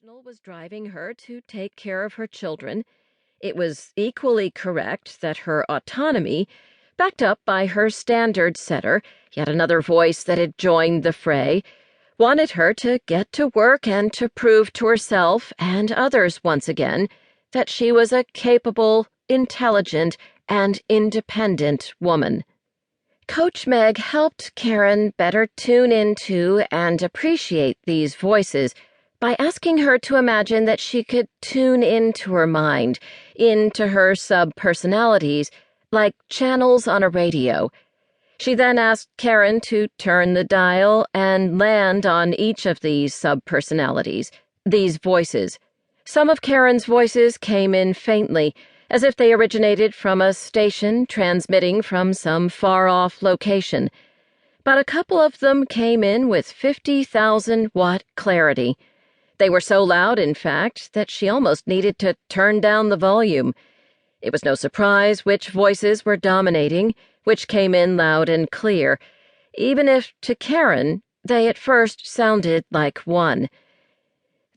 Emotional was driving her to take care of her children. It was equally correct that her autonomy, backed up by her standard setter, yet another voice that had joined the fray, wanted her to get to work and to prove to herself and others once again that she was a capable, intelligent, and independent woman. Coach Meg helped Karen better tune into and appreciate these voices by asking her to imagine that she could tune into her mind, into her sub-personalities, like channels on a radio. She then asked Karen to turn the dial and land on each of these sub-personalities, these voices. Some of Karen's voices came in faintly, as if they originated from a station transmitting from some far-off location. But a couple of them came in with 50,000-watt clarity. They were so loud, in fact, that she almost needed to turn down the volume. It was no surprise which voices were dominating, which came in loud and clear, even if, to Karen, they at first sounded like one.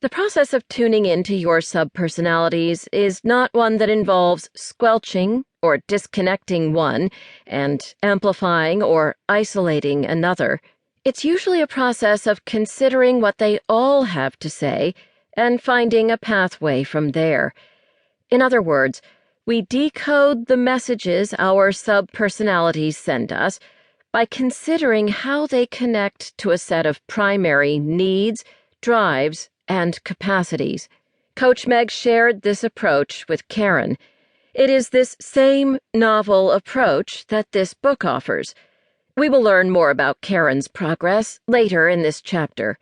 The process of tuning into your sub-personalities is not one that involves squelching or disconnecting one and amplifying or isolating another. It's usually a process of considering what they all have to say and finding a pathway from there. In other words, we decode the messages our sub-personalities send us by considering how they connect to a set of primary needs, drives, and capacities. Coach Meg shared this approach with Karen. It is this same novel approach that this book offers. We will learn more about Karen's progress later in this chapter.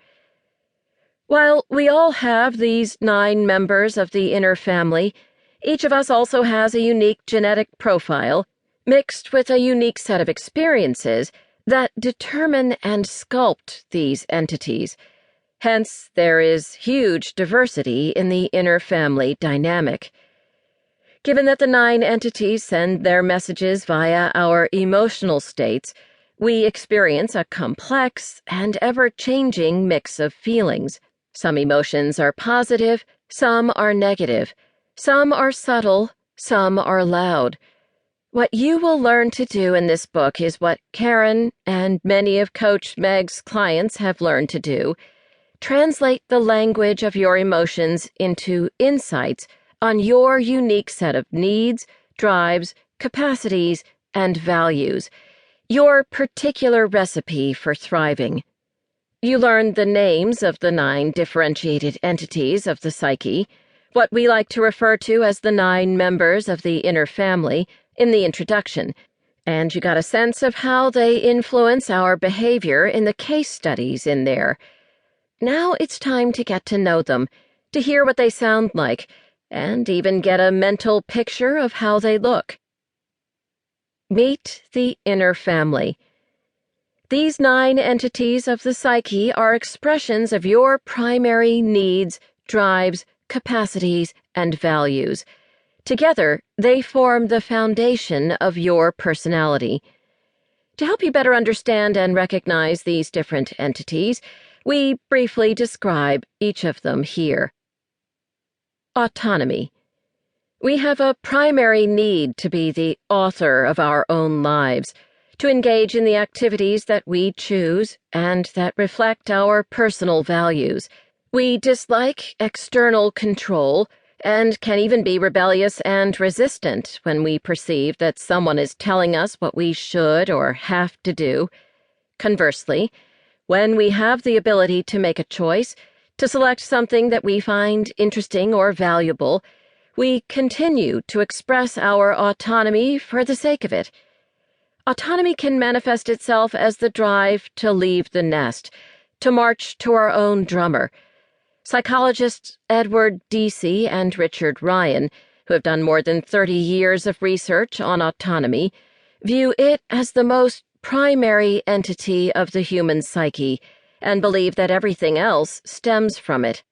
While we all have these 9 members of the inner family, each of us also has a unique genetic profile, mixed with a unique set of experiences that determine and sculpt these entities. Hence, there is huge diversity in the inner family dynamic. Given that the 9 entities send their messages via our emotional states, we experience a complex and ever-changing mix of feelings. Some emotions are positive, some are negative, some are subtle, some are loud. What you will learn to do in this book is what Karen and many of Coach Meg's clients have learned to do: translate the language of your emotions into insights on your unique set of needs, drives, capacities, and values, your particular recipe for thriving. You learn the names of the 9 differentiated entities of the psyche, what we like to refer to as the 9 members of the inner family, in the introduction, and you got a sense of how they influence our behavior in the case studies in there. Now it's time to get to know them, to hear what they sound like, and even get a mental picture of how they look. Meet the inner family. These 9 entities of the psyche are expressions of your primary needs, drives, capacities, and values. Together, they form the foundation of your personality. To help you better understand and recognize these different entities, we briefly describe each of them here. Autonomy. We have a primary need to be the author of our own lives, to engage in the activities that we choose and that reflect our personal values. We dislike external control and can even be rebellious and resistant when we perceive that someone is telling us what we should or have to do. Conversely, when we have the ability to make a choice, to select something that we find interesting or valuable, we continue to express our autonomy for the sake of it. Autonomy can manifest itself as the drive to leave the nest, to march to our own drummer. Psychologists Edward Deci and Richard Ryan, who have done more than 30 years of research on autonomy, view it as the most primary entity of the human psyche and believe that everything else stems from it.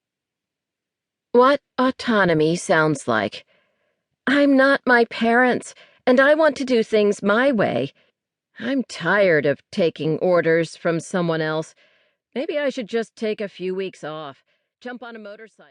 What autonomy sounds like. I'm not my parents, and I want to do things my way. I'm tired of taking orders from someone else. Maybe I should just take a few weeks off, jump on a motorcycle.